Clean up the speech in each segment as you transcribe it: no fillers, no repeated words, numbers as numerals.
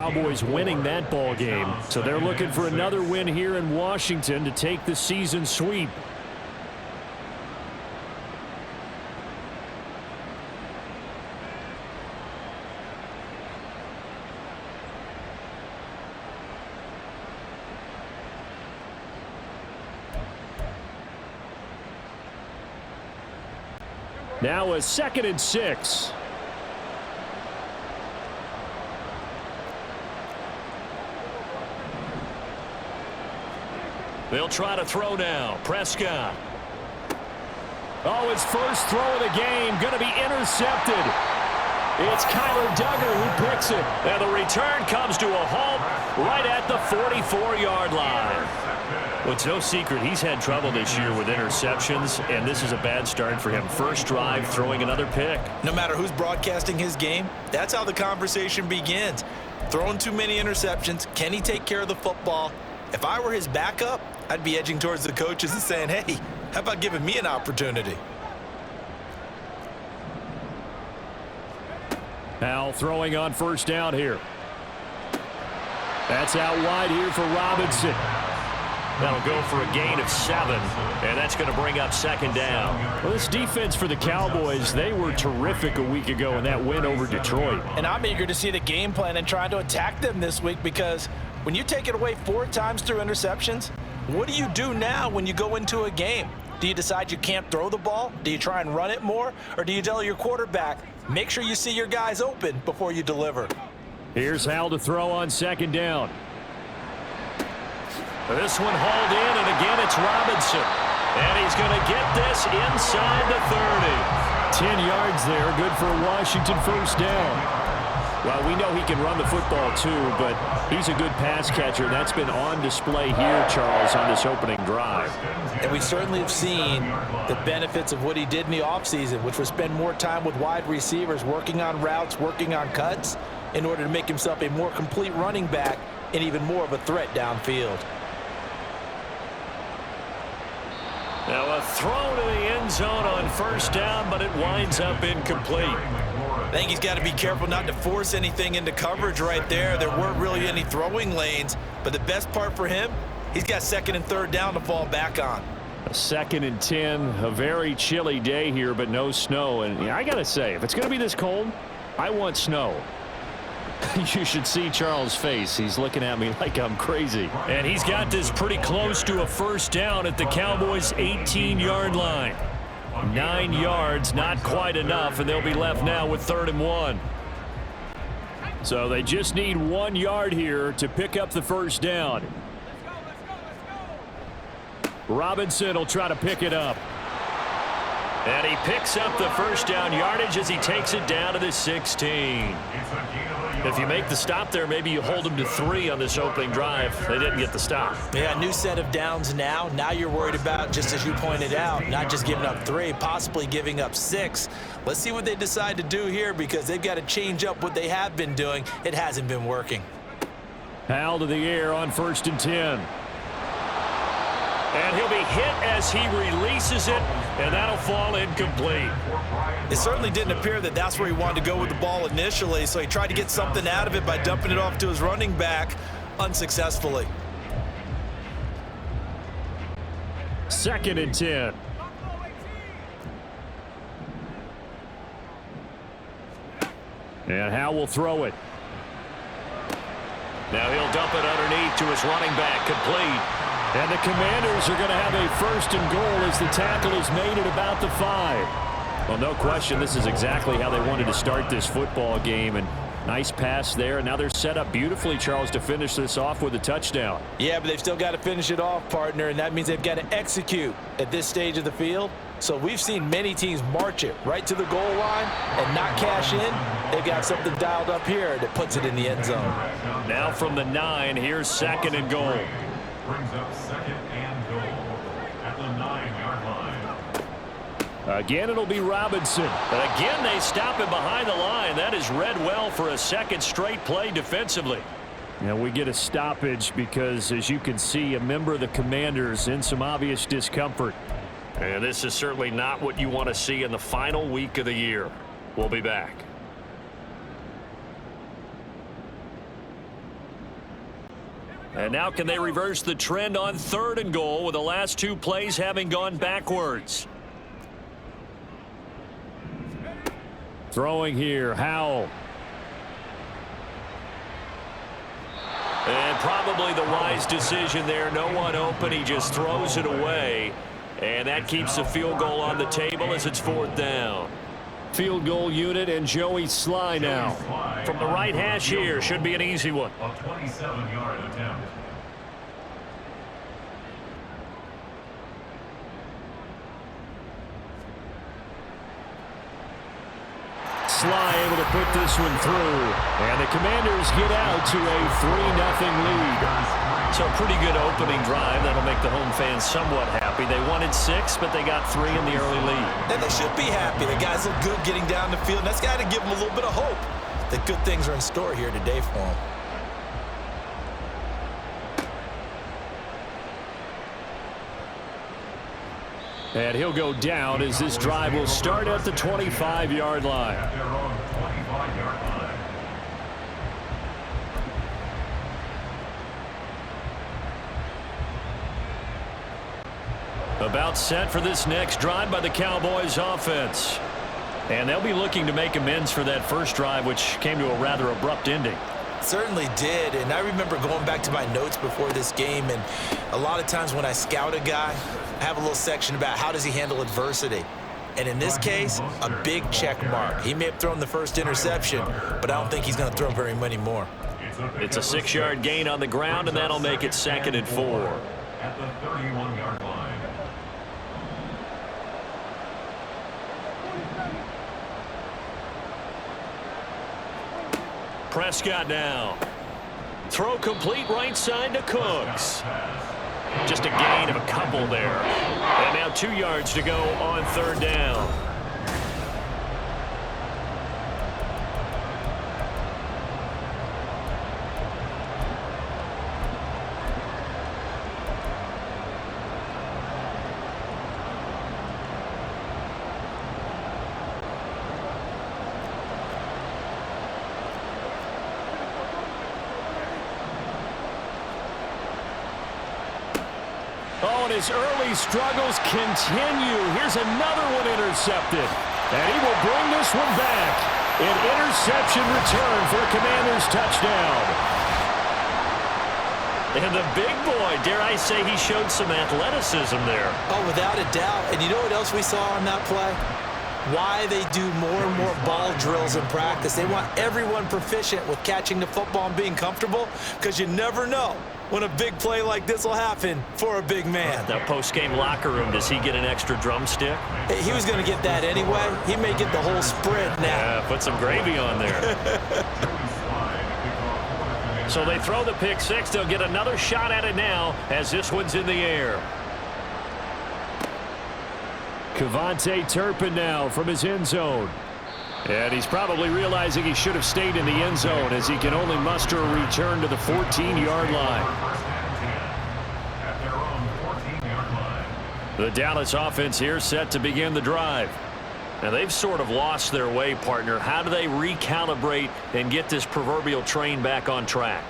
Cowboys winning that ball game. So they're looking for another win here in Washington to take the season sweep. Now a 2nd and 6. They'll try to throw now. Prescott. Oh, his first throw of the game going to be intercepted. It's Kyler Duggar who picks it. And the return comes to a halt right at the 44-yard line. Well, it's no secret he's had trouble this year with interceptions, and this is a bad start for him. First drive, throwing another pick. No matter who's broadcasting his game, that's how the conversation begins. Throwing too many interceptions, can he take care of the football? If I were his backup, I'd be edging towards the coaches and saying, hey, how about giving me an opportunity? Now throwing on first down here. That's out wide here for Robinson. That'll go for a gain of 7, and that's going to bring up 2nd down. Well, this defense for the Cowboys, they were terrific a week ago in that win over Detroit. And I'm eager to see the game plan and trying to attack them this week, because when you take it away 4 times through interceptions, what do you do now when you go into a game? Do you decide you can't throw the ball? Do you try and run it more? Or do you tell your quarterback, make sure you see your guys open before you deliver? Here's Hal to throw on 2nd down. This one hauled in, and again it's Robinson. And he's going to get this inside the 30. 10 yards there, good for a Washington first down. Well, we know he can run the football too, but he's a good pass catcher. That's been on display here, Charles, on this opening drive. And we certainly have seen the benefits of what he did in the offseason, which was spend more time with wide receivers, working on routes, working on cuts, in order to make himself a more complete running back and even more of a threat downfield. Now a throw to the end zone on first down, but it winds up incomplete. I think he's got to be careful not to force anything into coverage right there. There weren't really any throwing lanes, but the best part for him, he's got 2nd and 3rd down to fall back on. A 2nd and 10, a very chilly day here, but no snow. And I got to say, if it's going to be this cold, I want snow. You should see Charles' face. He's looking at me like I'm crazy. And he's got this pretty close to a first down at the Cowboys' 18-yard line. 9 yards, not quite enough, and they'll be left now with 3rd and 1. So they just need 1 yard here to pick up the first down. Robinson will try to pick it up. And he picks up the first down yardage as he takes it down to the 16. If you make the stop there, maybe you hold them to 3 on this opening drive. They didn't get the stop. Yeah, new set of downs now. Now you're worried about, just as you pointed out, not just giving up 3, possibly giving up 6. Let's see what they decide to do here, because they've got to change up what they have been doing. It hasn't been working. Hal to the air on 1st and 10. And he'll be hit as he releases it, and that'll fall incomplete. It certainly didn't appear that that's where he wanted to go with the ball initially, so he tried to get something out of it by dumping it off to his running back unsuccessfully. 2nd and 10. And Hal will throw it. Now he'll dump it underneath to his running back, complete. And the Commanders are going to have a 1st and goal as the tackle is made at about the 5. Well, no question, this is exactly how they wanted to start this football game. And nice pass there. And now they're set up beautifully, Charles, to finish this off with a touchdown. Yeah, but they've still got to finish it off, partner, and that means they've got to execute at this stage of the field. So we've seen many teams march it right to the goal line and not cash in. They've got something dialed up here that puts it in the end zone. Now from the 9, here's 2nd and goal. Brings up 2nd and goal at the 9-yard line. Again, it'll be Robinson. But again, they stop him behind the line. That is read well for a 2nd straight play defensively. Now we get a stoppage because, as you can see, a member of the Commanders in some obvious discomfort. And this is certainly not what you want to see in the final week of the year. We'll be back. And now can they reverse the trend on 3rd and goal with the last 2 plays having gone backwards? Throwing here, Howell. And probably the wise decision there. No one open. He just throws it away. And that keeps the field goal on the table as it's 4th down. Field goal unit and Joey Sly now. From the right hash here. Should be an easy one. A 27-yard attempt. Sly able to put this one through. And the Commanders get out to a 3-0 lead. So a pretty good opening drive. That'll make the home fans somewhat happy. They wanted 6, but they got 3 in the early lead. And they should be happy. The guys look good getting down the field. That's got to give them a little bit of hope that good things are in store here today for them. And he'll go down as this drive will start at the 25-yard line. At their own 25-yard line. About set for this next drive by the Cowboys offense. And they'll be looking to make amends for that first drive, which came to a rather abrupt ending. Certainly did, and I remember going back to my notes before this game, and a lot of times when I scout a guy, I have a little section about how does he handle adversity. And in this case, a big check mark. He may have thrown the first interception, but I don't think he's going to throw very many more. It's a 6-yard gain on the ground, and that'll make it 2nd and 4. At the 31-yard line. Prescott now. Throw complete right side to Cooks. Just a gain of a couple there. And now 2 yards to go on 3rd down. Oh, and his early struggles continue. Here's another one intercepted. And he will bring this one back. An interception return for a Commanders touchdown. And the big boy, dare I say, he showed some athleticism there. Oh, without a doubt. And you know what else we saw on that play? Why they do more and more ball drills in practice. They want everyone proficient with catching the football and being comfortable, because you never know when a big play like this will happen for a big man. That post-game locker room, does he get an extra drumstick? Hey, he was going to get that anyway. He may get the whole spread now. Yeah, put some gravy on there. So they throw the pick 6. They'll get another shot at it now as this one's in the air. Kevontae Turpin now from his end zone. And he's probably realizing he should have stayed in the end zone as he can only muster a return to the 14-yard line. At their own 14-yard line. The Dallas offense here set to begin the drive. Now they've sort of lost their way, partner. How do they recalibrate and get this proverbial train back on track?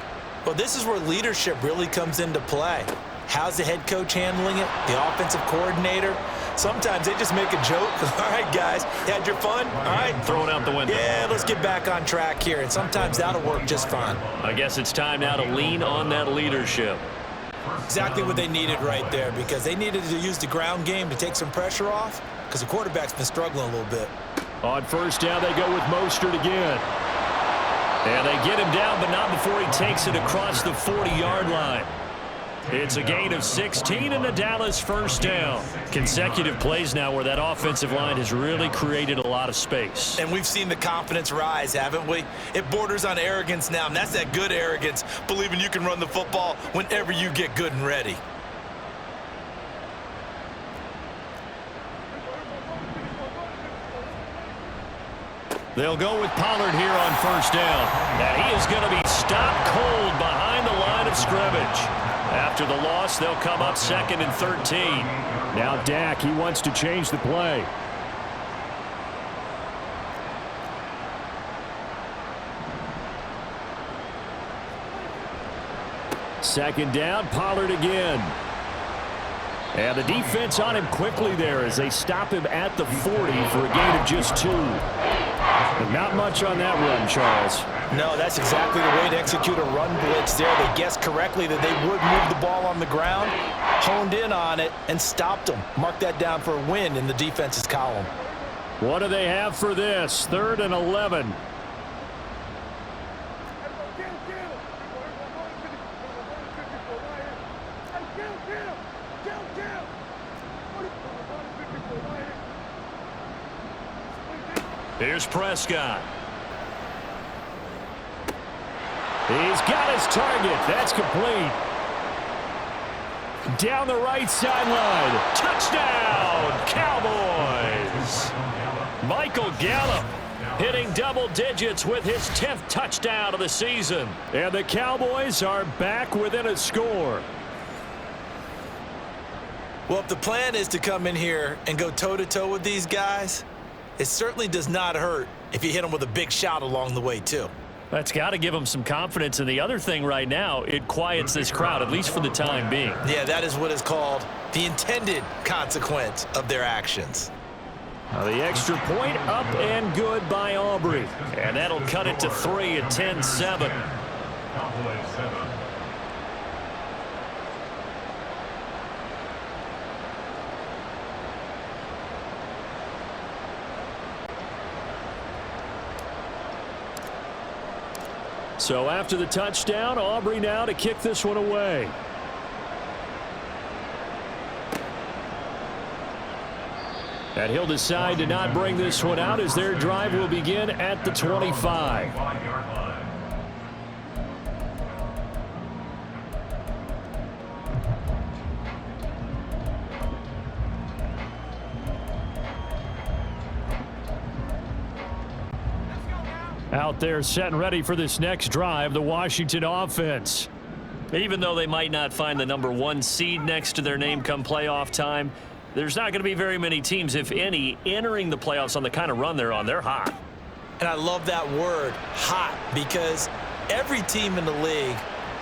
Well, this is where leadership really comes into play. How's the head coach handling it? The offensive coordinator? Sometimes they just make a joke. All right, guys, you had your fun? All right. Throw it out the window. Yeah, let's get back on track here. And sometimes that'll work just fine. I guess it's time now to lean on that leadership. Exactly what they needed right there, because they needed to use the ground game to take some pressure off, because the quarterback's been struggling a little bit. On 1st down, they go with Mostert again. And they get him down, but not before he takes it across the 40-yard line. It's a gain of 16 and a Dallas 1st down. Consecutive plays now where that offensive line has really created a lot of space. And we've seen the confidence rise, haven't we? It borders on arrogance now, and that's that good arrogance, believing you can run the football whenever you get good and ready. They'll go with Pollard here on 1st down. And he is going to be stopped cold behind the line of scrimmage. After the loss, they'll come up 2nd and 13. Now Dak, he wants to change the play. Second down, Pollard again. And the defense on him quickly there as they stop him at the 40 for a gain of just 2. But not much on that run, Charles. No, that's exactly the way to execute a run blitz there. They guessed correctly that they would move the ball on the ground, honed in on it, and stopped them. Mark that down for a win in the defense's column. What do they have for this? 3rd and 11. Here's Prescott. He's got his target. That's complete. Down the right sideline. Touchdown, Cowboys. Michael Gallup hitting double digits with his 10th touchdown of the season. And the Cowboys are back within a score. Well, if the plan is to come in here and go toe-to-toe with these guys, it certainly does not hurt if you hit them with a big shot along the way, too. That's got to give them some confidence. And the other thing right now, it quiets this crowd, at least for the time being. Yeah, that is what is called the intended consequence of their actions. Now the extra point up and good by Aubrey. And that'll cut it to 3 at 10-7. Cowboys 7. So after the touchdown, Aubrey now to kick this one away. And he'll decide to not bring this one out as their drive will begin at the 25. Out there set and ready for this next drive, the Washington offense. Even though they might not find the #1 seed next to their name come playoff time, there's not going to be very many teams, if any, entering the playoffs on the kind of run they're on. They're hot. And I love that word, hot, because every team in the league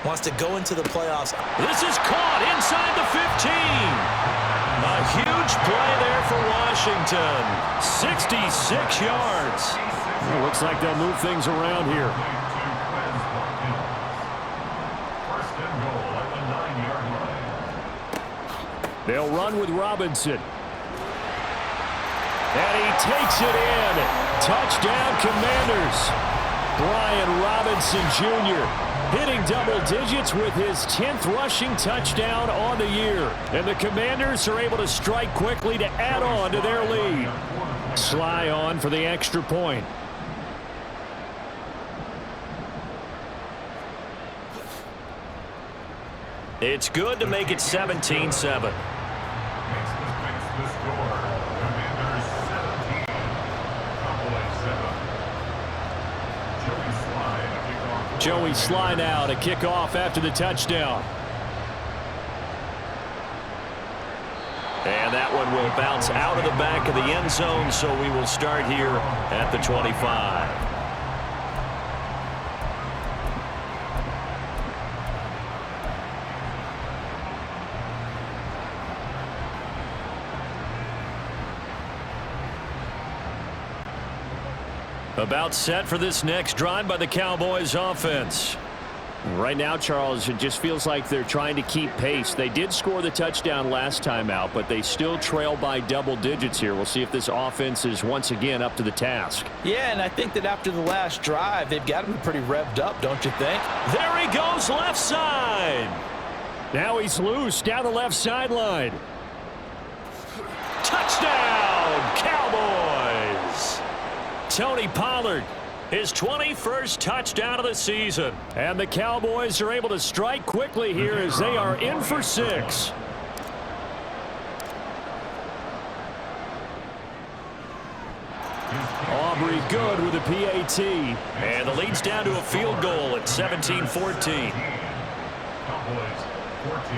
wants to go into the playoffs. This is caught inside the 15. A huge play there for Washington. 66 yards. Well, looks like they'll move things around here. First and goal at the 9-yard line. They'll run with Robinson. And he takes it in. Touchdown, Commanders. Brian Robinson Jr. hitting double digits with his 10th rushing touchdown on the year. And the Commanders are able to strike quickly to add on to their lead. Sly on for the extra point. It's good to make it 17-7. Makes the score. Commanders 17. Cowboys 7. Joey Sly now to kick off after the touchdown. And that one will bounce out of the back of the end zone, so we will start here at the 25. About set for this next drive by the Cowboys offense. Right now, Charles, it just feels like they're trying to keep pace. They did score the touchdown last time out, but they still trail by double digits here. We'll see if this offense is once again up to the task. Yeah, and I think that after the last drive, they've got to be pretty revved up, don't you think? There he goes, left side. Now he's loose down the left sideline. Touchdown, Cowboys. Tony Pollard, his 21st touchdown of the season. And the Cowboys are able to strike quickly here as they are in for 6. Aubrey good with a PAT. And the lead's down to a field goal at 17-14. Cowboys 14.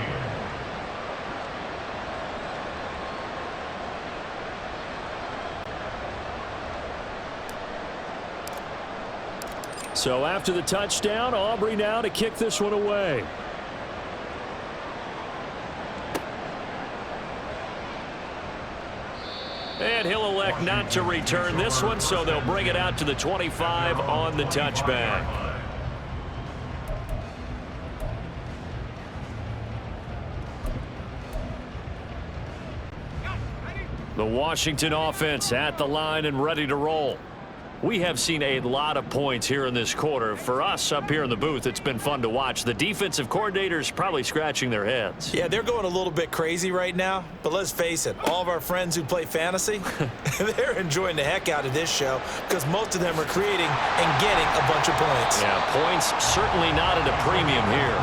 So after the touchdown, Aubrey now to kick this one away. And he'll elect not to return this one, so they'll bring it out to the 25 on the touchback. The Washington offense at the line and ready to roll. We have seen a lot of points here in this quarter. For us up here in the booth, it's been fun to watch. The defensive coordinators probably scratching their heads. Yeah, they're going a little bit crazy right now, but let's face it, all of our friends who play fantasy, they're enjoying the heck out of this show because most of them are creating and getting a bunch of points. Yeah, points certainly not at a premium here.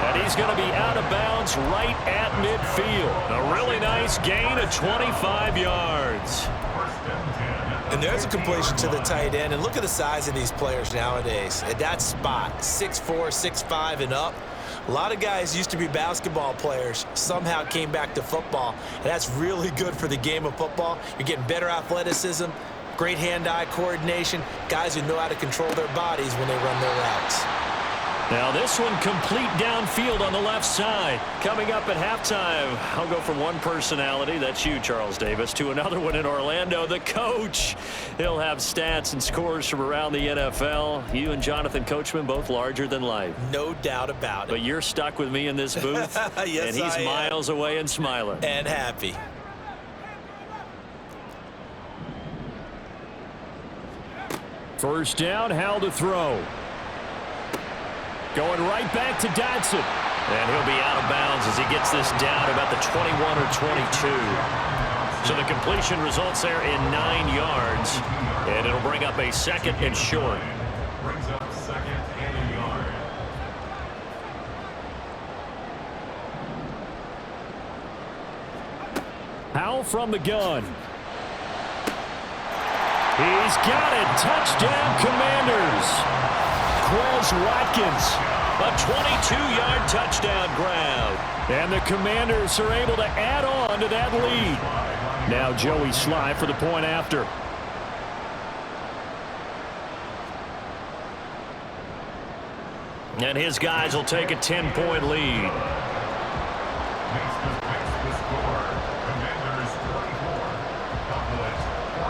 And he's going to be out of bounds right at midfield. A really nice gain of 25 yards. And there's a completion to the tight end. And look at the size of these players nowadays. At that spot, 6'4", 6'5", and up. A lot of guys used to be basketball players, somehow came back to football. And that's really good for the game of football. You're getting better athleticism, great hand-eye coordination, guys who know how to control their bodies when they run their routes. Now this one complete downfield on the left side. Coming up at halftime, I'll go from one personality, that's you, Charles Davis, to another one in Orlando, the coach. He'll have stats and scores from around the NFL. You and Jonathan Coachman both larger than life. No doubt about it. But you're stuck with me in this booth, yes, and he's miles away and smiling. And happy. First down, Howell to throw. Going right back to Dodson. And he'll be out of bounds as he gets this down about the 21 or 22. So the completion results there in 9 yards. And it'll bring up a second and short. Brings up second and a yard. Howell from the gun. He's got it. Touchdown, Commanders. Quez Watkins. A 22-yard touchdown grab. And the Commanders are able to add on to that lead. Now Joey Sly for the point after. And his guys will take a 10-point lead. Makes the score. Commanders 24. Cowboys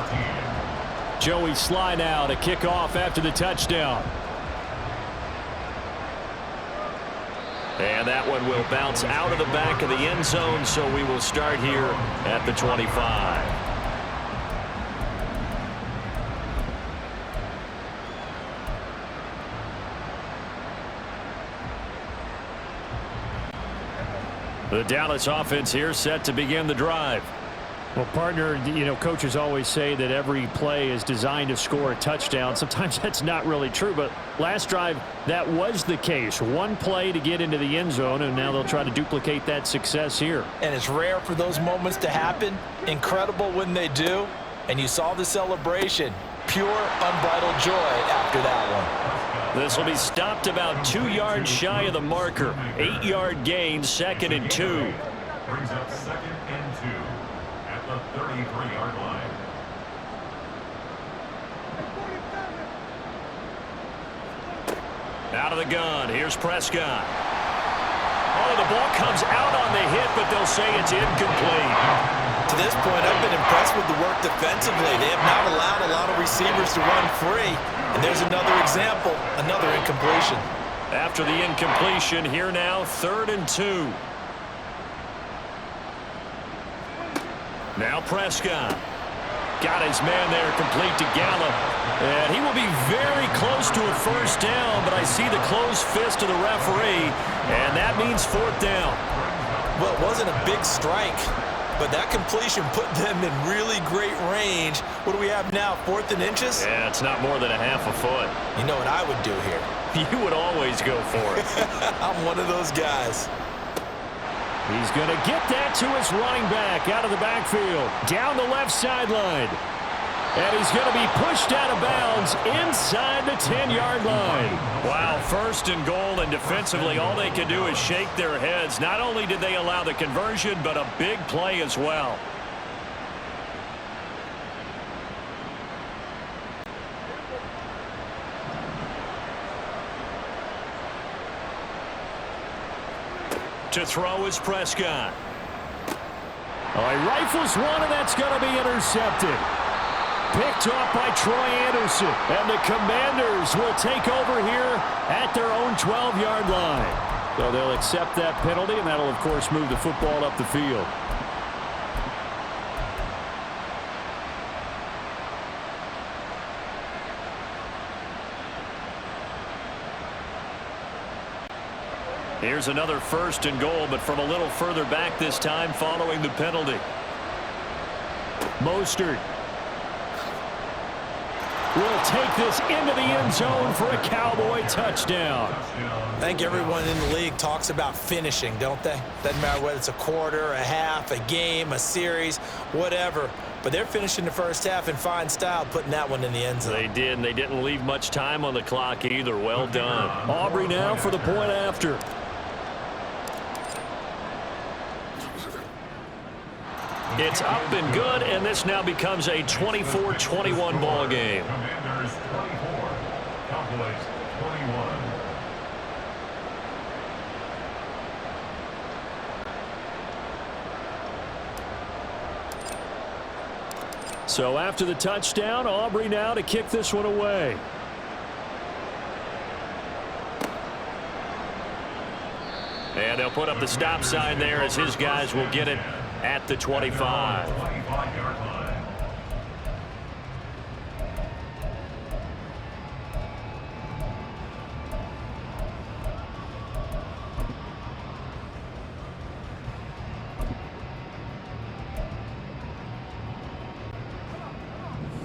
14. Joey Sly now to kick off after the touchdown. And that one will bounce out of the back of the end zone, so we will start here at the 25. The Dallas offense here set to begin the drive. Well, partner, you know, coaches always say that every play is designed to score a touchdown. Sometimes that's not really true, but last drive, that was the case. One play to get into the end zone, and now they'll try to duplicate that success here. And it's rare for those moments to happen. Incredible when they do. And you saw the celebration. Pure, unbridled joy after that one. This will be stopped about 2 yards shy of the marker. 8-yard gain, 2nd and 2. Brings up 2nd and 2. At the 33-yard line. Out of the gun, here's Prescott. Oh, the ball comes out on the hit, but they'll say it's incomplete. To this point, I've been impressed with the work defensively. They have not allowed a lot of receivers to run free. And there's another example, another incompletion. After the incompletion, here now, 3rd and 2. Now Prescott. Got his man there complete to Gallup. And he will be very close to a first down, but I see the closed fist of the referee, and that means 4th down. Well, it wasn't a big strike, but that completion put them in really great range. What do we have now, 4th and inches? Yeah, it's not more than a half a foot. You know what I would do here? You would always go for it. I'm one of those guys. He's going to get that to his running back out of the backfield, down the left sideline. And he's going to be pushed out of bounds inside the 10-yard line. Wow, 1st and goal, and defensively all they can do is shake their heads. Not only did they allow the conversion, but a big play as well. To throw is Prescott. Oh, he rifles one, and that's going to be intercepted. Picked off by Troy Anderson. And the Commanders will take over here at their own 12-yard line. So they'll accept that penalty, and that'll, of course, move the football up the field. Here's another 1st and goal, but from a little further back this time following the penalty. Mostert will take this into the end zone for a Cowboy touchdown. I think everyone in the league talks about finishing, don't they? Doesn't matter whether it's a quarter, a half, a game, a series, whatever. But they're finishing the first half in fine style, putting that one in the end zone. They did, and they didn't leave much time on the clock either. Well done. Aubrey now for the point after. It's up and good, and this now becomes a 24-21 ball game. Commanders 24, Cowboys 21. So after the touchdown, Aubrey now to kick this one away. And they'll put up the stop sign there as his guys will get it at the 25. 25-yard line.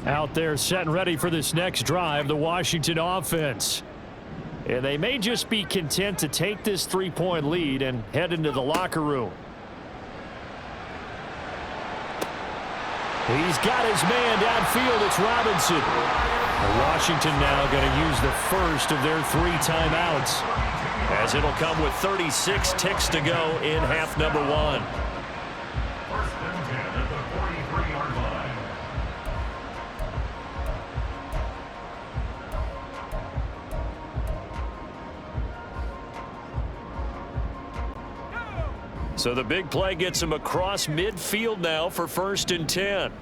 Out there set and ready for this next drive, the Washington offense. And they may just be content to take this 3-point lead and head into the locker room. He's got his man downfield. It's Robinson. Washington now going to use the first of their 3 timeouts, as it'll come with 36 ticks to go in half number 1. 1st and 10 at the 43-yard line. So the big play gets him across midfield now for 1st and 10.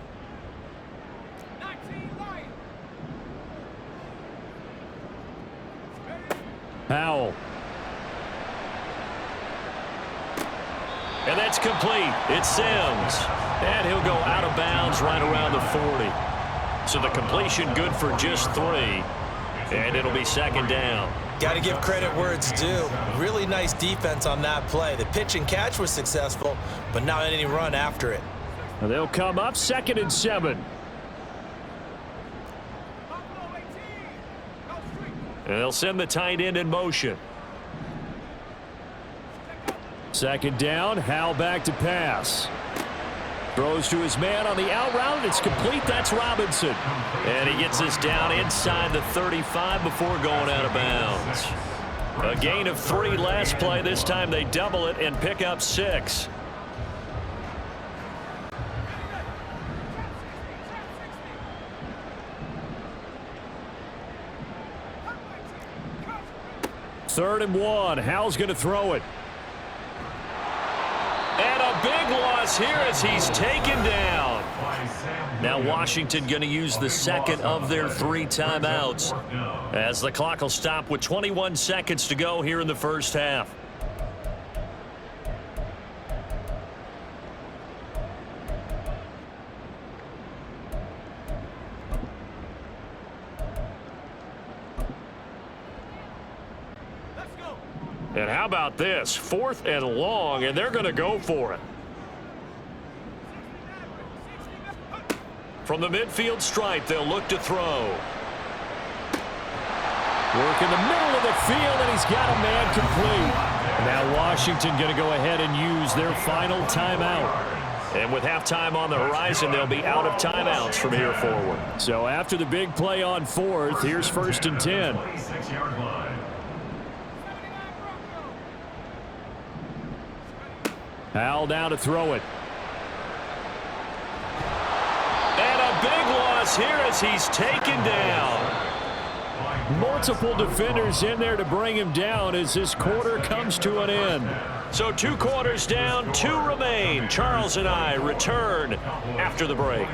Powell. And that's complete. It's Sims. And he'll go out of bounds right around the 40. So the completion good for just 3. And it'll be 2nd down. Got to give credit where it's due. Really nice defense on that play. The pitch and catch was successful, but not any run after it. And they'll come up 2nd and 7. And they'll send the tight end in motion. 2nd down, Howell back to pass. Throws to his man on the out route. It's complete. That's Robinson. And he gets this down inside the 35 before going out of bounds. A gain of 3 last play. This time they double it and pick up 6. Third and 1. Howell's going to throw it. And a big loss here as he's taken down. Now Washington going to use the 2nd of their 3 timeouts, as the clock will stop with 21 seconds to go here in the first half. And how about this? 4th and long, and they're going to go for it. From the midfield stripe, they'll look to throw. Work in the middle of the field, and he's got a man complete. Now Washington going to go ahead and use their final timeout. And with halftime on the horizon, they'll be out of timeouts from here forward. So after the big play on 4th, here's 1st and 10. 26-yard line. Howell down to throw it. And a big loss here as he's taken down. Multiple defenders in there to bring him down as this quarter comes to an end. So 2 quarters down, 2 remain. Charles and I return after the break.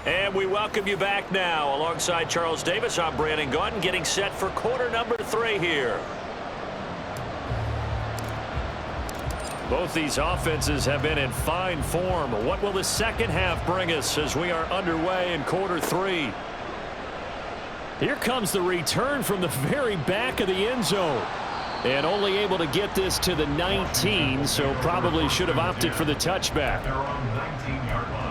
And we welcome you back now. Alongside Charles Davis, I'm Brandon Gaudin, getting set for quarter number 3 here. Both these offenses have been in fine form. What will the second half bring us as we are underway in quarter 3? Here comes the return from the very back of the end zone. And only able to get this to the 19, so probably should have opted for the touchback. They're on 19-yard line.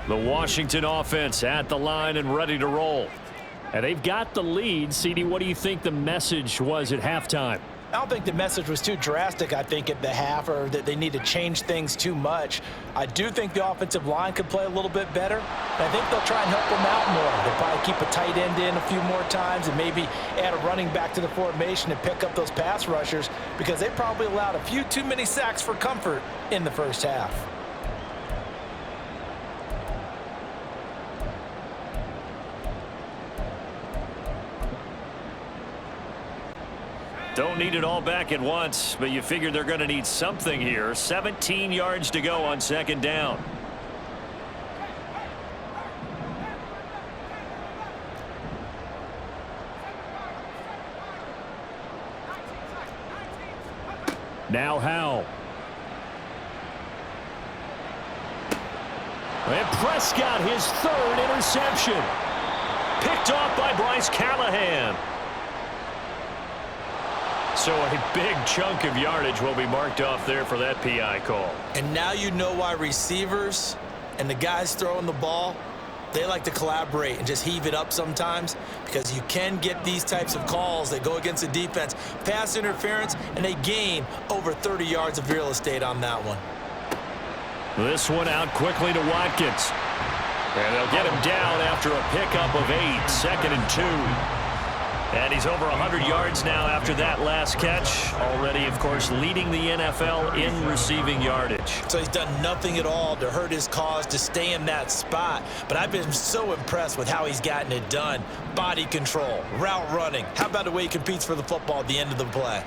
The Washington offense at the line and ready to roll. And they've got the lead. CD, what do you think the message was at halftime? I don't think the message was too drastic, I think, at the half, or that they need to change things too much. I do think the offensive line could play a little bit better. I think they'll try and help them out more. They'll probably keep a tight end in a few more times and maybe add a running back to the formation and pick up those pass rushers, because they probably allowed a few too many sacks for comfort in the first half. Don't need it all back at once, but you figure they're going to need something here. 17 yards to go on second down. Now Howell. And Prescott, his 3rd interception. Picked off by Bryce Callahan. So a big chunk of yardage will be marked off there for that PI call. And now you know why receivers and the guys throwing the ball, they like to collaborate and just heave it up sometimes, because you can get these types of calls that go against the defense, pass interference, and they gain over 30 yards of real estate on that one. This one out quickly to Watkins. And they'll get him down after a pickup of 8, 2nd and 2. And he's over 100 yards now after that last catch. Already, of course, leading the NFL in receiving yardage. So he's done nothing at all to hurt his cause, to stay in that spot. But I've been so impressed with how he's gotten it done. Body control, route running. How about the way he competes for the football at the end of the play?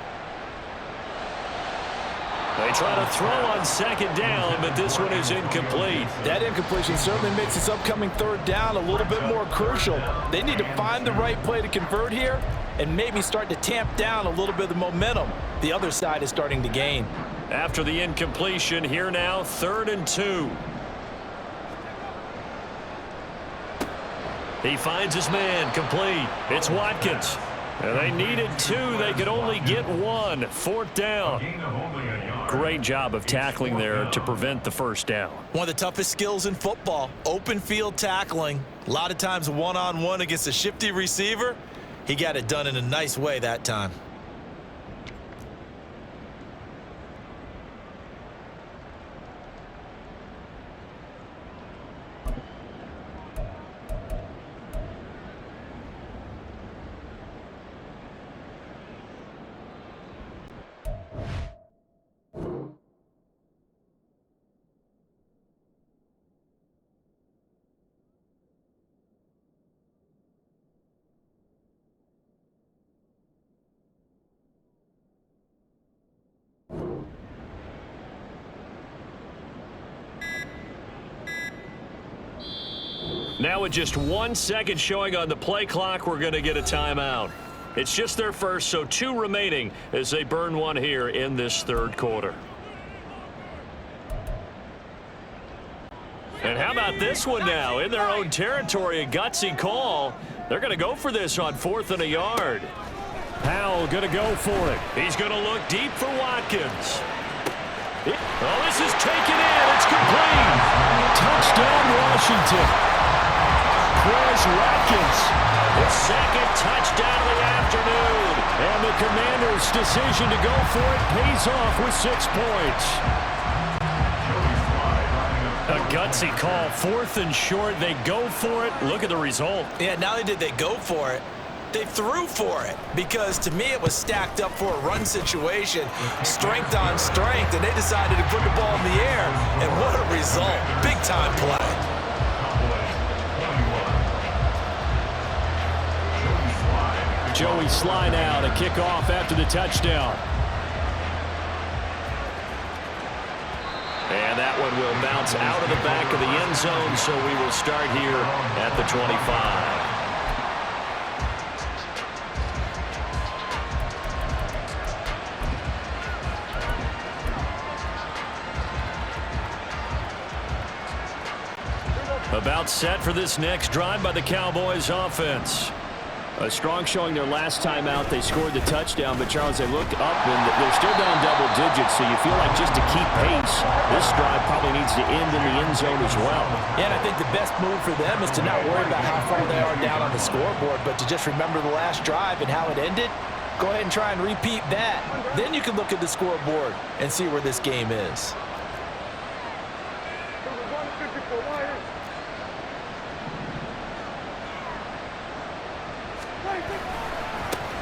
They try to throw on second down, but this one is incomplete. That incompletion certainly makes this upcoming 3rd down a little bit more crucial. They need to find the right play to convert here and maybe start to tamp down a little bit of the momentum the other side is starting to gain. After the incompletion, here now, 3rd and 2. He finds his man, complete. It's Watkins. And they needed 2. They could only get 1. 4th down. Great job of tackling there to prevent the first down. One of the toughest skills in football, open field tackling. A lot of times one-on-one against a shifty receiver. He got it done in a nice way that time. Now with just 1 second showing on the play clock, we're going to get a timeout. It's just their first, so 2 remaining as they burn one here in this 3rd quarter. And how about this one now? In their own territory, a gutsy call. They're going to go for this on 4th and a yard. Howell going to go for it. He's going to look deep for Watkins. Oh, this is taken in. It's complete. Touchdown, Washington. Where's Watkins? The 2nd touchdown of the afternoon. And the Commanders' decision to go for it pays off with 6 points. A gutsy call. 4th and short. They go for it. Look at the result. Yeah, not only did they go for it, they threw for it, because to me it was stacked up for a run situation, strength on strength, and they decided to put the ball in the air, and what a result. Big time play. Joey Sly now to kick off after the touchdown. And that one will bounce out of the back of the end zone, so we will start here at the 25. About set for this next drive by the Cowboys offense. A strong showing their last time out. They scored the touchdown, but Charles, they looked up and they're still down double digits, so you feel like just to keep pace, this drive probably needs to end in the end zone as well. Yeah, and I think the best move for them is to not worry about how far they are down on the scoreboard, but to just remember the last drive and how it ended. Go ahead and try and repeat that. Then you can look at the scoreboard and see where this game is.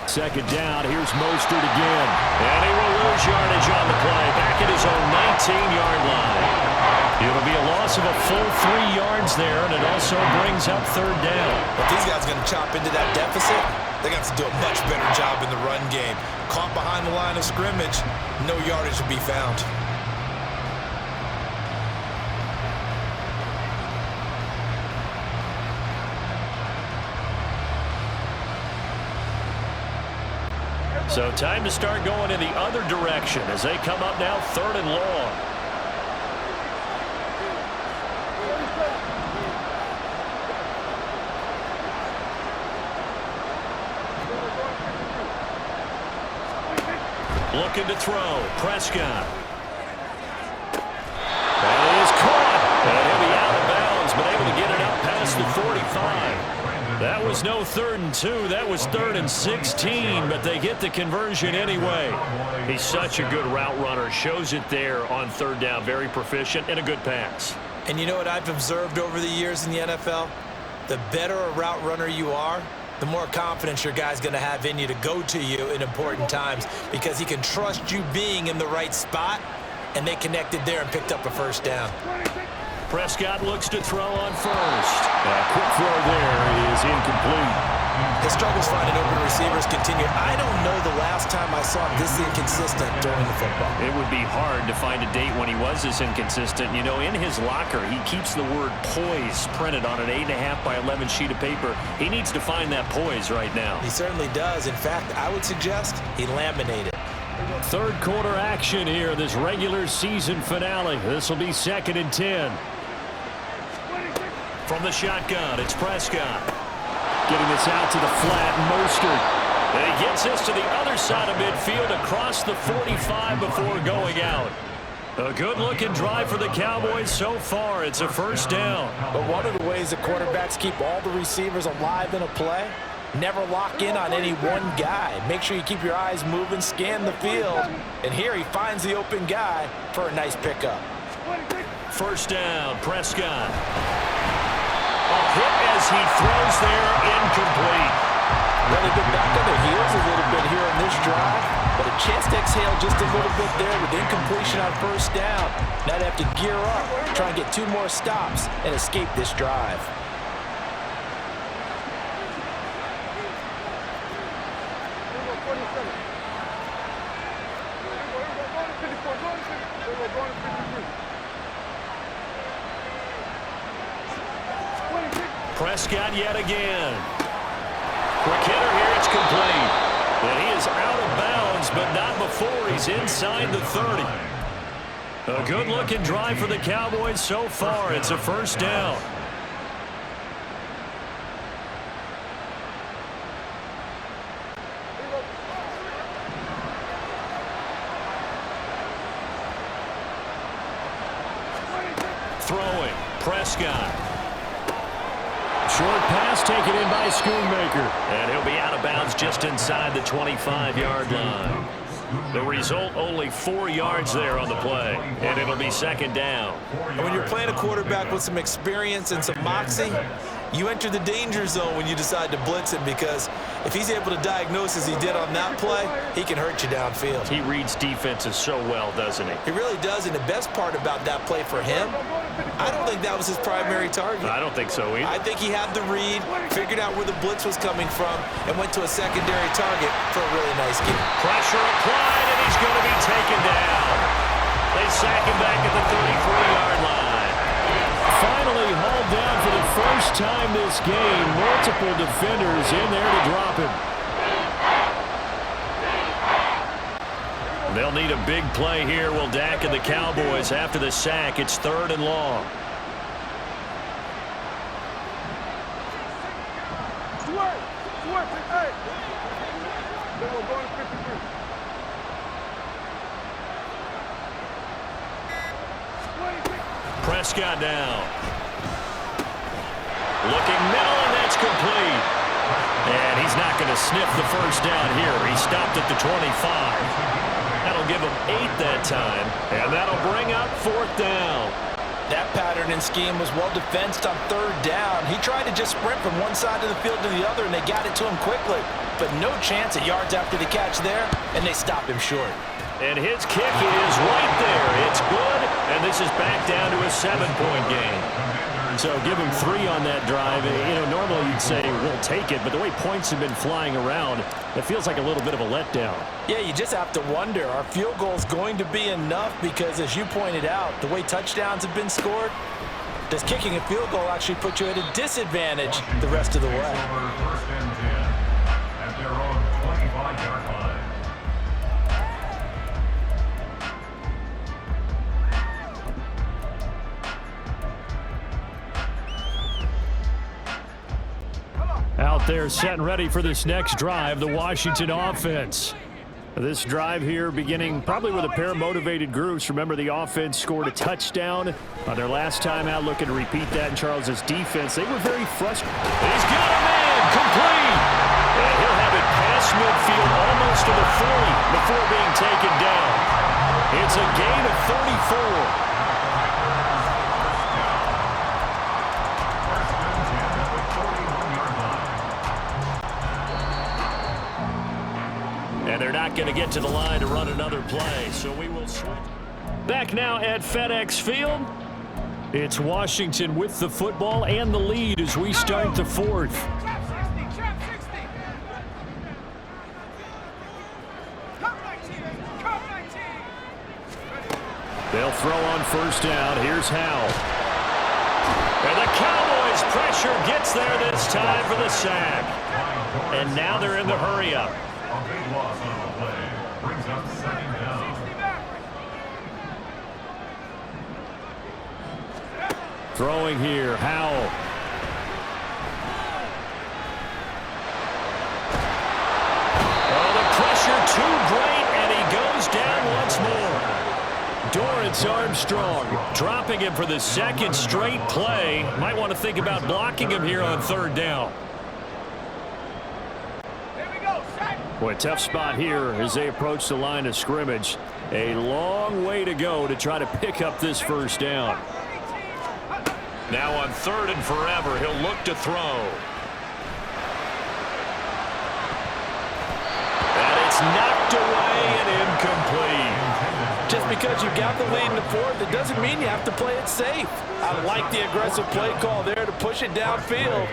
Second down, here's Mostert again. And he will lose yardage on the play, back at his own 19-yard line. It'll be a loss of a full 3 yards there, and it also brings up 3rd down. But these guys are going to chop into that deficit. They got to do a much better job in the run game. Caught behind the line of scrimmage, no yardage to be found. So time to start going in the other direction as they come up now 3rd and long. Looking to throw. Prescott. That is caught. And he'll be out of bounds, but able to get it up past the 45. That was no 3rd and 2. That was 3rd and 16, but they get the conversion anyway. He's such a good route runner. Shows it there on 3rd down. Very proficient and a good pass. And you know what I've observed over the years in the NFL? The better a route runner you are, the more confidence your guy's going to have in you to go to you in important times, because he can trust you being in the right spot, and they connected there and picked up a 1st down. Prescott looks to throw on 1st. A quick throw there is incomplete. His struggles finding open receivers continue. I don't know the last time I saw him this inconsistent throwing the football. It would be hard to find a date when he was this inconsistent. You know, in his locker, he keeps the word poise printed on an 8.5 by 11 sheet of paper. He needs to find that poise right now. He certainly does. In fact, I would suggest he laminated. 3rd quarter action here, this regular season finale. This will be 2nd and 10. From the shotgun, it's Prescott. Getting this out to the flat, Mostert. And he gets this to the other side of midfield across the 45 before going out. A good-looking drive for the Cowboys so far. It's a 1st down. But one of the ways the quarterbacks keep all the receivers alive in a play, never lock in on any one guy. Make sure you keep your eyes moving, scan the field. And here he finds the open guy for a nice pickup. 1st down, Prescott. A hit as he throws there, incomplete. Well, they've been back on their heels a little bit here on this drive, but a chance to exhale just a little bit there with incompletion on 1st down. Now they have to gear up, try and get 2 more stops and escape this drive. Prescott yet again. Quick hitter here, it's complete. And he is out of bounds, but not before he's inside the 30. A good-looking drive for the Cowboys so far. It's a 1st down. Throwing, Prescott. Short pass taken in by Schoonmaker. And he'll be out of bounds just inside the 25-yard line. The result, only 4 yards there on the play, and it'll be second down. And when you're playing a quarterback with some experience and some moxie, you enter the danger zone when you decide to blitz him, because if he's able to diagnose as he did on that play, he can hurt you downfield. He reads defenses so well, doesn't he? He really does, and the best part about that play for him, I don't think that was his primary target. I don't think so either. I think he had the read, figured out where the blitz was coming from, and went to a secondary target for a really nice game. Pressure applied, and he's going to be taken down. They sack him back at the 33-yard line. Finally hauled down for the first time this game. Multiple defenders in there to drop him. They'll need a big play here. Will Dak and the Cowboys after the sack. It's 3rd and long. Prescott down. Looking middle, and that's complete. And he's not going to sniff the first down here. He stopped at the 25. That'll give him 8 that time, and that'll bring up 4th down. That pattern and scheme was well defensed on 3rd down. He tried to just sprint from one side of the field to the other, and they got it to him quickly. But no chance at yards after the catch there, and they stop him short. And his kick is right there. It's good, and this is back down to a 7-point game. So give him 3 on that drive. You know, normally you'd say we'll take it, but the way points have been flying around, it feels like a little bit of a letdown. Yeah, you just have to wonder, are field goals going to be enough? Because as you pointed out, the way touchdowns have been scored, does kicking a field goal actually put you at a disadvantage the rest of the way? First and 10 at their own 25-yard line. Out there set and ready for this next drive, the Washington offense. This drive here beginning probably with a pair of motivated groups. Remember, the offense scored a touchdown on their last time out, looking to repeat that in Charles's defense. They were very frustrated. He's got a man, complete. And he'll have it past midfield almost to the 40 before being taken down. It's a gain of 34. And they're not going to get to the line to run another play, so we will switch. Back now at FedEx Field. It's Washington with the football and the lead as we start the 4th. They'll throw on 1st down. Here's Howell. And the Cowboys pressure gets there this time for the sack. And now they're in the hurry-up. A big loss on the play brings up 2nd down. Throwing here, Howell. Oh, the pressure too great, and he goes down once more. Dorrance Armstrong Dropping him for the 2nd straight play. Might want to think about blocking him here on 3rd down. Boy, tough spot here as they approach the line of scrimmage. A long way to go to try to pick up this 1st down. Now on 3rd and forever, he'll look to throw. And it's knocked away and incomplete. Just because you got the lead in the 4th, it doesn't mean you have to play it safe. I like the aggressive play call there to push it downfield.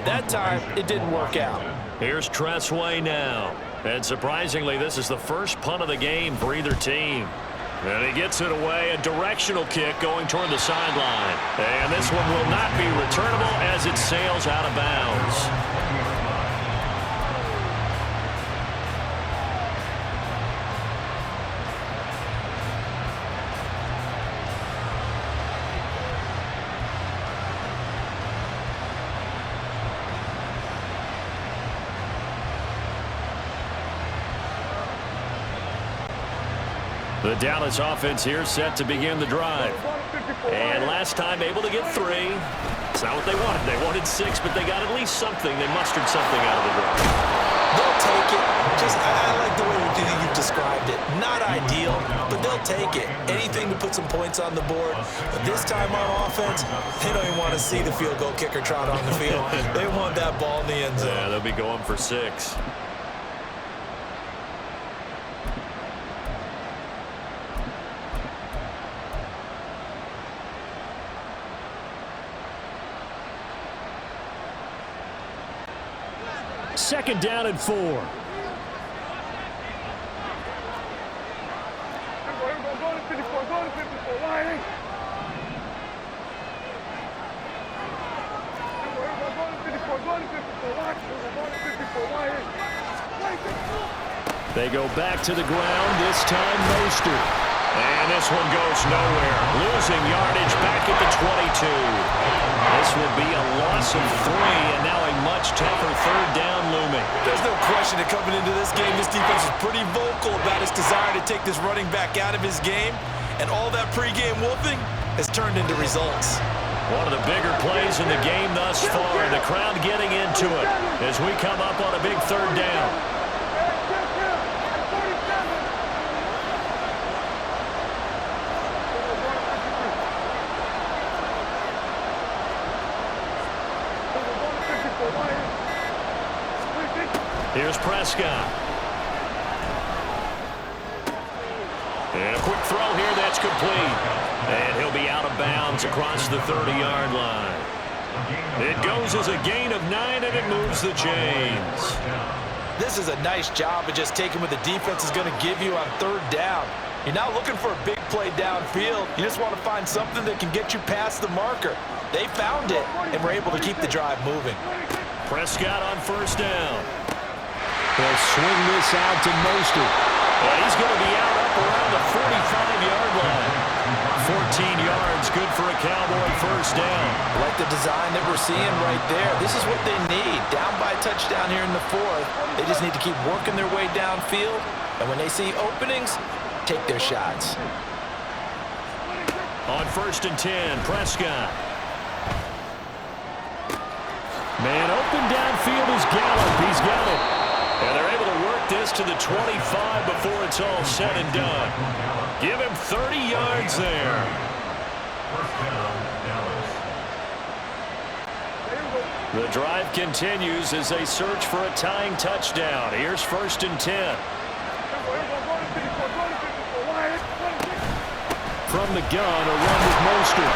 That time, it didn't work out. Here's Tressway now. And surprisingly, this is the first punt of the game for either team. And he gets it away, a directional kick going toward the sideline. And this one will not be returnable as it sails out of bounds. The Dallas offense here set to begin the drive. And last time able to get 3. It's not what they wanted. They wanted 6, but they got at least something. They mustered something out of the drive. They'll take it. I like the way you've described it. Not ideal, but they'll take it. Anything to put some points on the board. But this time on offense, they don't even want to see the field goal kicker trot on the field. They want that ball in the end zone. Yeah, they'll be going for 6. Second down and 4. They go back to the ground, this time Mostert. And this one goes nowhere. Losing yardage back at the 22. This will be a loss of 3, and now a much tougher third down looming. There's no question that coming into this game, this defense is pretty vocal about its desire to take this running back out of his game, and all that pregame wolfing has turned into results. One of the bigger plays in the game thus far. The crowd getting into it as we come up on a big third down. Here's Prescott. And a quick throw here that's complete. And he'll be out of bounds across the 30-yard line. It goes as a gain of 9, and it moves the chains. This is a nice job of just taking what the defense is going to give you on third down. You're not looking for a big play downfield. You just want to find something that can get you past the marker. They found it and were able to keep the drive moving. Prescott on first down. They'll swing this out to Mostert. And he's going to be out up around the 45-yard line. 14 yards, good for a Cowboy first down. Like the design that we're seeing right there. This is what they need. Down by a touchdown here in the 4th. They just need to keep working their way downfield. And when they see openings, take their shots. On first and 10, Prescott. Man open downfield is Gallup. He's got it. And they're able to work this to the 25 before it's all said and done. Give him 30 yards there. The drive continues as they search for a tying touchdown. Here's first and 10. From the gun, a run with Mostert.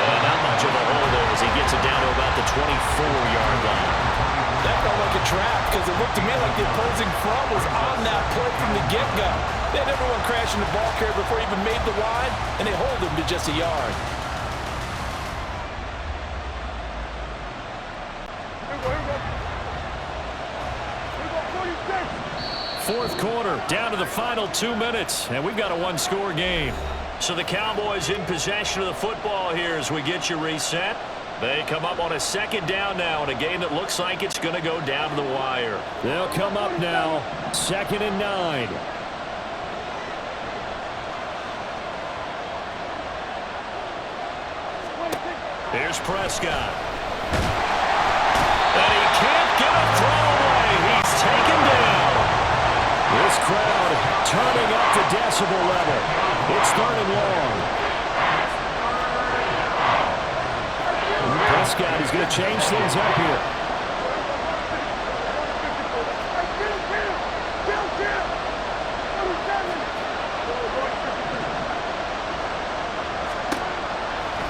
And not much of a hole there as he gets it down to about the 24-yard line. That felt like a trap because it looked to me like the opposing front was on that play from the get-go. They had everyone crashing the ball carrier before he even made the line, and they hold him to just a yard. Fourth quarter, down to the final 2 minutes, and we've got a one-score game. So the Cowboys in possession of the football here as we get you reset. They come up on a second down now in a game that looks like it's going to go down to the wire. They'll come up now, 2nd and 9. Here's Prescott. And he can't get a throw away. He's taken down. This crowd turning up the decibel level. It's 3rd and long. Prescott is going to change things up here.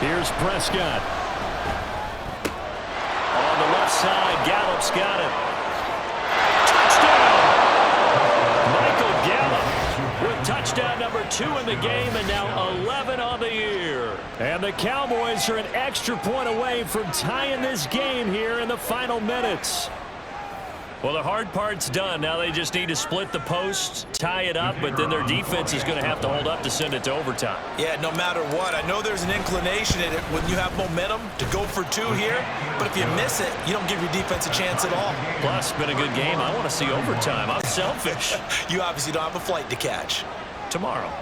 Here's Prescott. On the left side, Gallup's got it. Touchdown! Michael Gallup with touchdown number 2 in the game and now 11 on the year. And the Cowboys are an extra point away from tying this game here in the final minutes. Well, the hard part's done. Now they just need to split the posts, tie it up, but then their defense is going to have to hold up to send it to overtime. Yeah, no matter what. I know there's an inclination in it when you have momentum to go for 2 here, but if you miss it, you don't give your defense a chance at all. Plus, it's been a good game. I want to see overtime. I'm selfish. You obviously don't have a flight to catch. Tomorrow.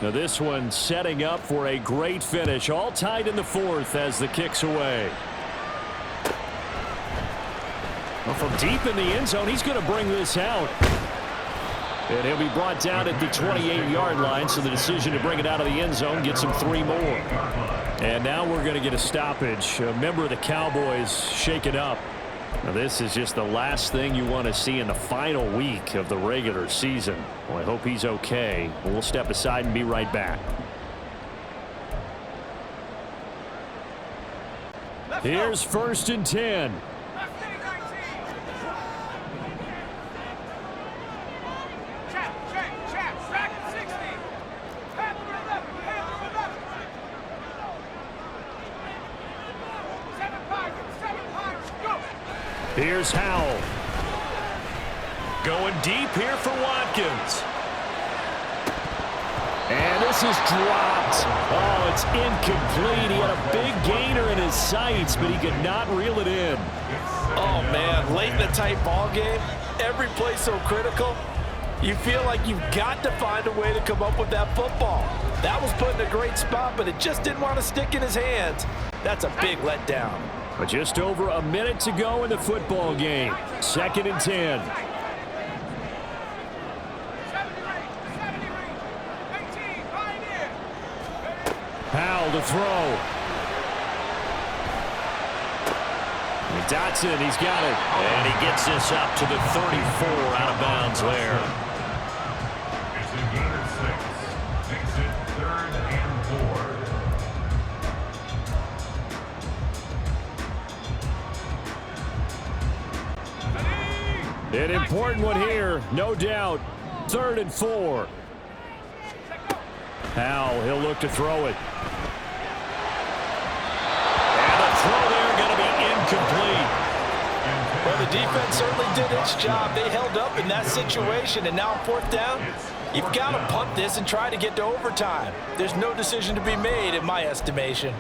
Now this one setting up for a great finish. All tied in the fourth as the kick's away. Well, from deep in the end zone, he's going to bring this out. And he'll be brought down at the 28-yard line, so the decision to bring it out of the end zone gets him 3 more. And now we're going to get a stoppage. A member of the Cowboys shaken up. Now this is just the last thing you want to see in the final week of the regular season. Well, I hope he's okay. We'll step aside and be right back. Here's 1st and 10. Here's Howell. Going deep here for Watkins. And this is dropped. Oh, it's incomplete. He had a big gainer in his sights, but he could not reel it in. Oh, man, late in a tight ball game, every play so critical, you feel like you've got to find a way to come up with that football. That was put in a great spot, but it just didn't want to stick in his hands. That's a big letdown. But just over a minute to go in the football game. 2nd and 10. Howell to throw. And Dotson, he's got it. And he gets this up to the 34 out of bounds there. It's a gain of 6. Makes it 3rd and 4. An important one here, no doubt. 3rd and 4. Howell, he'll look to throw it. And the throw there going to be incomplete. Well, the defense certainly did its job. They held up in that situation, and now on 4th down, you've got to punt this and try to get to overtime. There's no decision to be made in my estimation.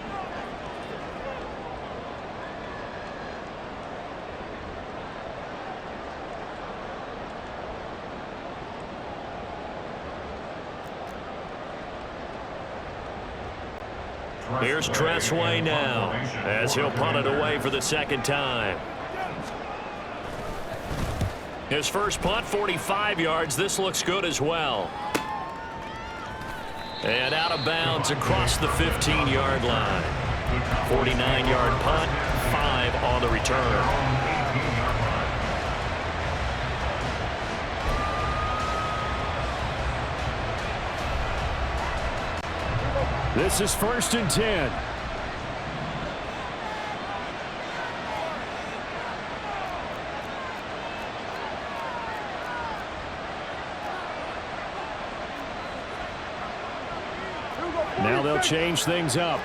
Here's Tressway now as he'll punt it away for the 2nd time. His first punt, 45 yards. This looks good as well. And out of bounds across the 15-yard line. 49-yard punt, 5 on the return. This is 1st and 10. Now they'll change things up.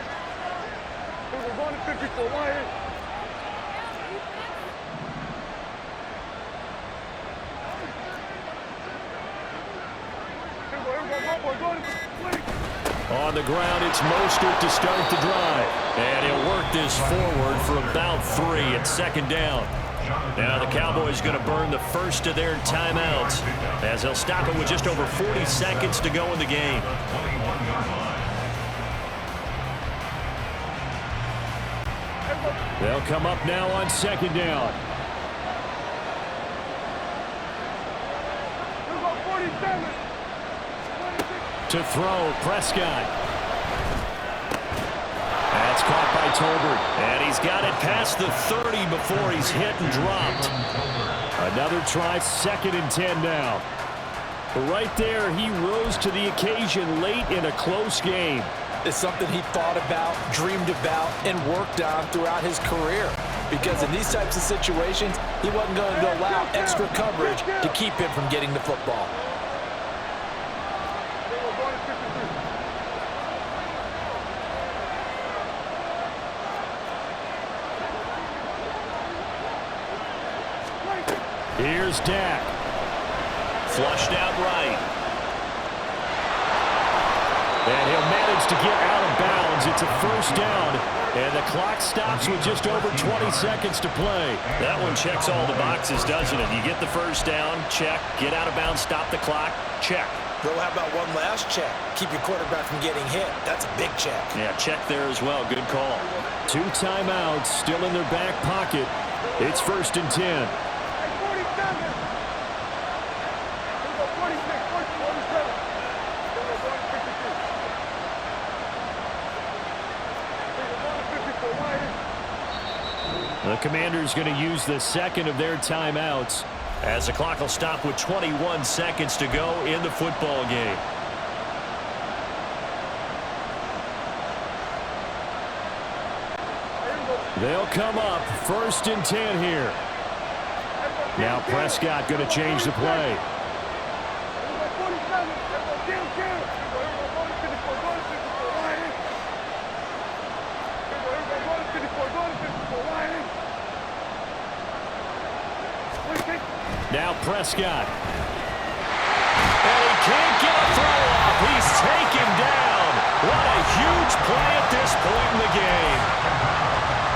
On the ground, it's Mostert to start the drive. And he'll work this forward for about 3 at 2nd down. Now the Cowboys going to burn the first of their timeouts as they'll stop it with just over 40 seconds to go in the game. They'll come up now on 2nd down. To throw, Prescott. That's caught by Tolbert. And he's got it past the 30 before he's hit and dropped. Another try, 2nd and 10 now. Right there, he rose to the occasion late in a close game. It's something he thought about, dreamed about, and worked on throughout his career. Because in these types of situations, he wasn't going to allow extra coverage to keep him from getting the football. Here's Dak. Flushed out right. And he'll manage to get out of bounds. It's a 1st down. And the clock stops with just over 20 seconds to play. That one checks all the boxes, doesn't it? You get the 1st down, check. Get out of bounds, stop the clock, check. Though, how about one last check? Keep your quarterback from getting hit. That's a big check. Yeah, check there as well. Good call. 2 timeouts still in their back pocket. It's 1st and 10. The Commanders going to use the second of their timeouts, as the clock will stop with 21 seconds to go in the football game. They'll come up 1st and 10 here. Now Prescott going to change the play. Now Prescott. And he can't get a throw off. He's taken down. What a huge play at this point in the game.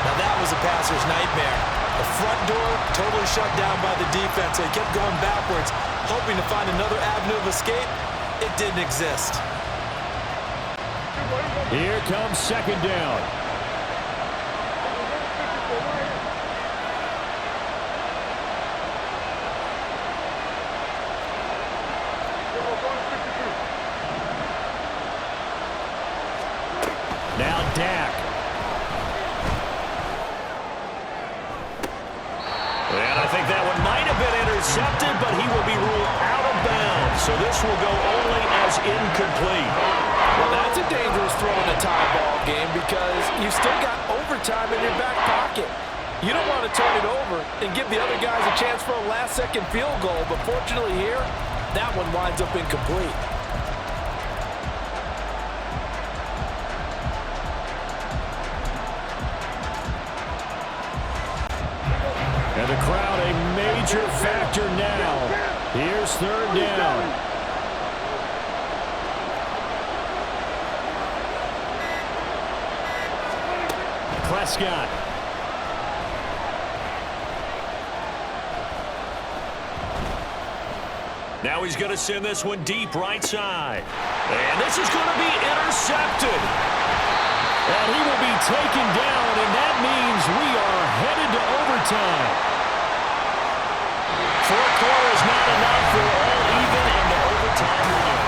Now that was a passer's nightmare. The front door totally shut down by the defense. They kept going backwards, hoping to find another avenue of escape. It didn't exist. Here comes 2nd down. Now Dak. And I think that one might have been intercepted, but he will be ruled out of bounds. So this will go only as incomplete. Well, that's a dangerous throw in a tie ball game because you still got overtime in your back pocket. You don't want to turn it over and give the other guys a chance for a last-second field goal, but fortunately here, that one winds up incomplete. And the crowd a major factor now. Here's 3rd down. Prescott. Now he's going to send this one deep right side. And this is going to be intercepted. And he will be taken down, and that means we are headed to overtime. 4 quarters not enough for all even in the overtime game.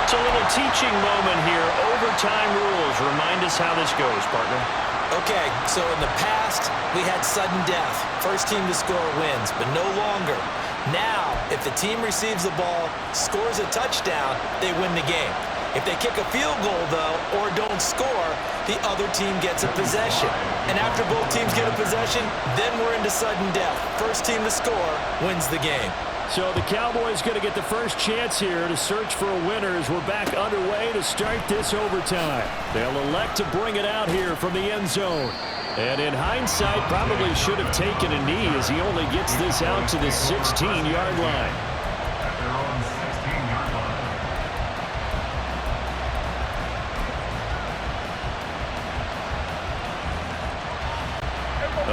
It's a little teaching moment here. Overtime rules. Remind us how this goes, partner. Okay, so in the past, we had sudden death. First team to score wins, but no longer. Now, if the team receives the ball, scores a touchdown, they win the game. If they kick a field goal, though, or don't score, the other team gets a possession. And after both teams get a possession, then we're into sudden death. First team to score wins the game. So the Cowboys going to get the first chance here to search for a winner as we're back underway to start this overtime. They'll elect to bring it out here from the end zone. And in hindsight, probably should have taken a knee as he only gets this out to the 16-yard line. At their own 16-yard line.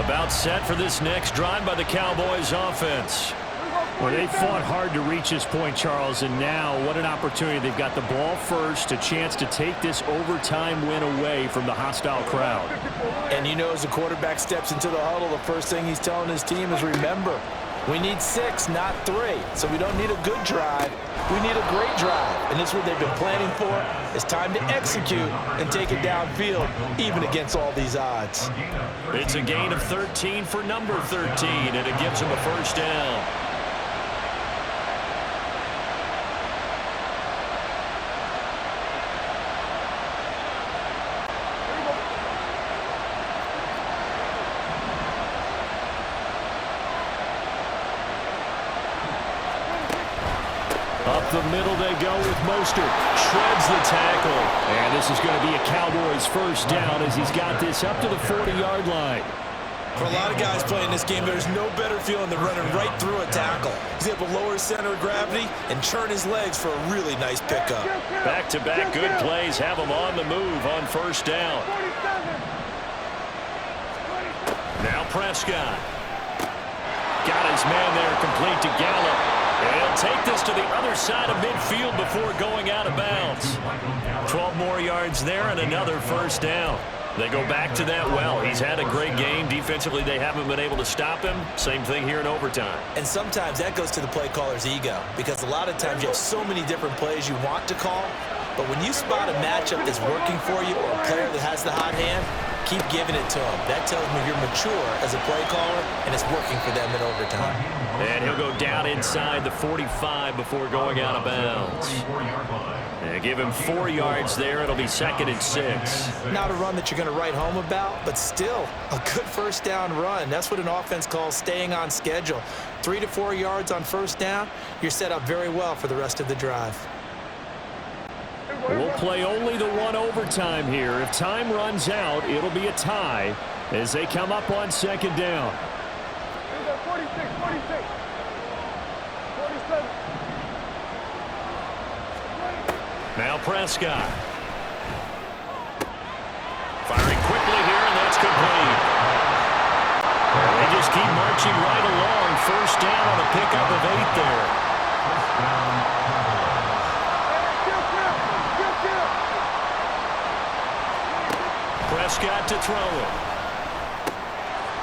About set for this next drive by the Cowboys offense. Well, they fought hard to reach this point, Charles, and now what an opportunity. They've got the ball first, a chance to take this overtime win away from the hostile crowd. And you know, as the quarterback steps into the huddle, the first thing he's telling his team is, remember, we need 6, not 3. So we don't need a good drive. We need a great drive. And this is what they've been planning for. It's time to execute and take it downfield, even against all these odds. It's a gain of 13 for number 13, and it gives him a first down. Up the middle they go with Mostert. Shreds the tackle. And this is going to be a Cowboys first down as he's got this up to the 40-yard line. For a lot of guys playing this game, there's no better feeling than running right through a tackle. He's able to lower his center of gravity and churn his legs for a really nice pickup. Back-to-back good plays have him on the move on first down. Now Prescott. Got his man there complete to Gallup. And They'll take this to the other side of midfield before going out of bounds. 12 more yards there and another first down. They go back to that well. He's had a great game. Defensively, they haven't been able to stop him. Same thing here in overtime. And sometimes that goes to the play caller's ego, because a lot of times you have so many different plays you want to call, but when you spot a matchup that's working for you or a player that has the hot hand, keep giving it to him. That tells me you're mature as a play caller, and it's working for them in overtime. And he'll go down inside the 45 before going out of bounds. And give him 4 yards there. It'll be 2nd and 6. Not a run that you're going to write home about, but still a good first down run. That's what an offense calls staying on schedule. 3 to 4 yards on first down, you're set up very well for the rest of the drive. We'll play only the one overtime here. If time runs out, it'll be a tie as they come up on 2nd down. 46, 47. Now Prescott. Firing quickly here, and that's complete. They just keep marching right along. First down on a pickup of 8 there. Prescott to throw it.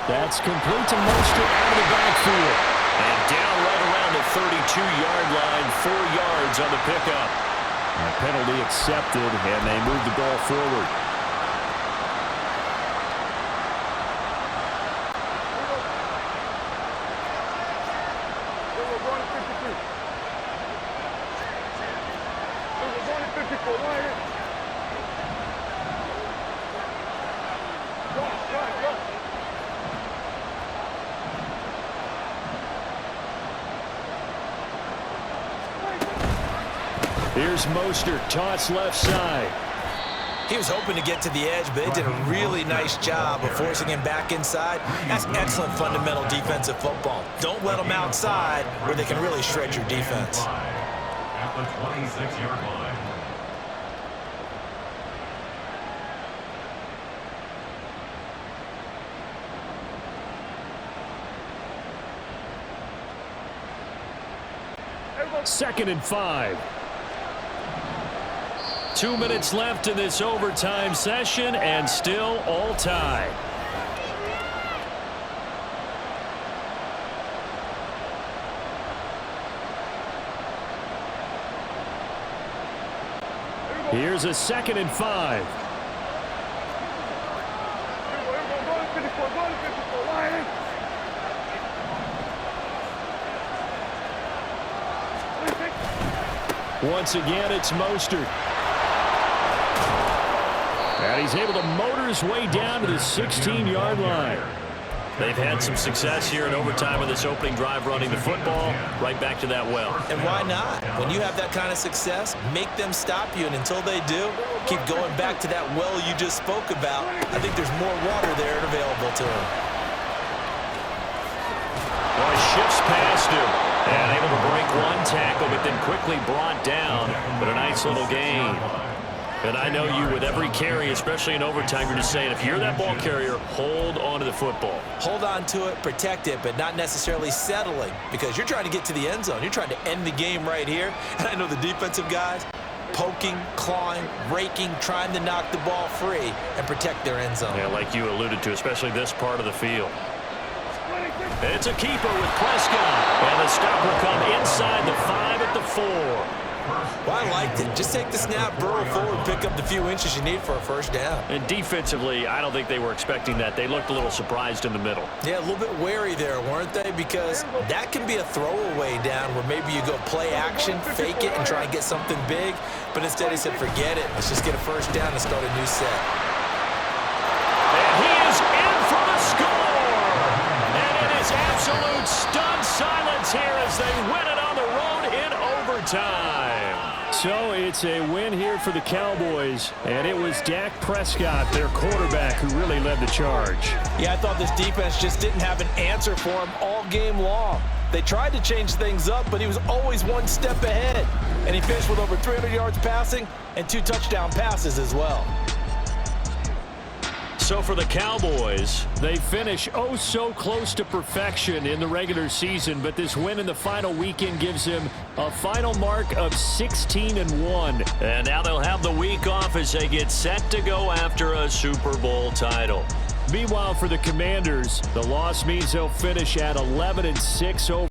That's complete to Mostert out of the backfield. And down right around the 32-yard line, 4 yards on the pickup. A penalty accepted, and they move the ball forward. Here's Mostert, toss left side. He was hoping to get to the edge, but they did a really nice job of forcing him back inside. That's excellent fundamental defensive football. Don't let them outside where they can really shred your defense. At the 26-yard line. Second and 5. 2 minutes left in this overtime session, and still all tied. Here's a 2nd and 5. Once again, it's Mostert. And he's able to motor his way down to the 16-yard line. They've had some success here in overtime in this opening drive running the football right back to that well. And why not? When you have that kind of success, make them stop you, and until they do, keep going back to that well you just spoke about. I think there's more water there and available to them. Well, he shifts past him and able to break one tackle, but then quickly brought down. But a nice little gain. And I know you, with every carry, especially in overtime, you're just saying, if you're that ball carrier, hold on to the football. Hold on to it, protect it, but not necessarily settling, because you're trying to get to the end zone. You're trying to end the game right here. And I know the defensive guys poking, clawing, raking, trying to knock the ball free and protect their end zone. Yeah, like you alluded to, especially this part of the field. It's a keeper with Prescott. And the stop will come inside the 5 at the 4. Well, I liked it. Just take the snap, burrow forward, pick up the few inches you need for a first down. And defensively, I don't think they were expecting that. They looked a little surprised in the middle. Yeah, a little bit wary there, weren't they? Because that can be a throwaway down where maybe you go play action, fake it, and try and get something big. But instead he said, forget it. Let's just get a first down and start a new set. And he is in for the score! And it is absolute stunned silence here as they win it on the road in overtime. So it's a win here for the Cowboys, and it was Dak Prescott, their quarterback, who really led the charge. Yeah, I thought this defense just didn't have an answer for him all game long. They tried to change things up, but he was always one step ahead. And he finished with over 300 yards passing and 2 touchdown passes as well. So for the Cowboys, they finish oh so close to perfection in the regular season, but this win in the final weekend gives them a final mark of 16-1. And now they'll have the week off as they get set to go after a Super Bowl title. Meanwhile, for the Commanders, the loss means they'll finish at 11-6 overall.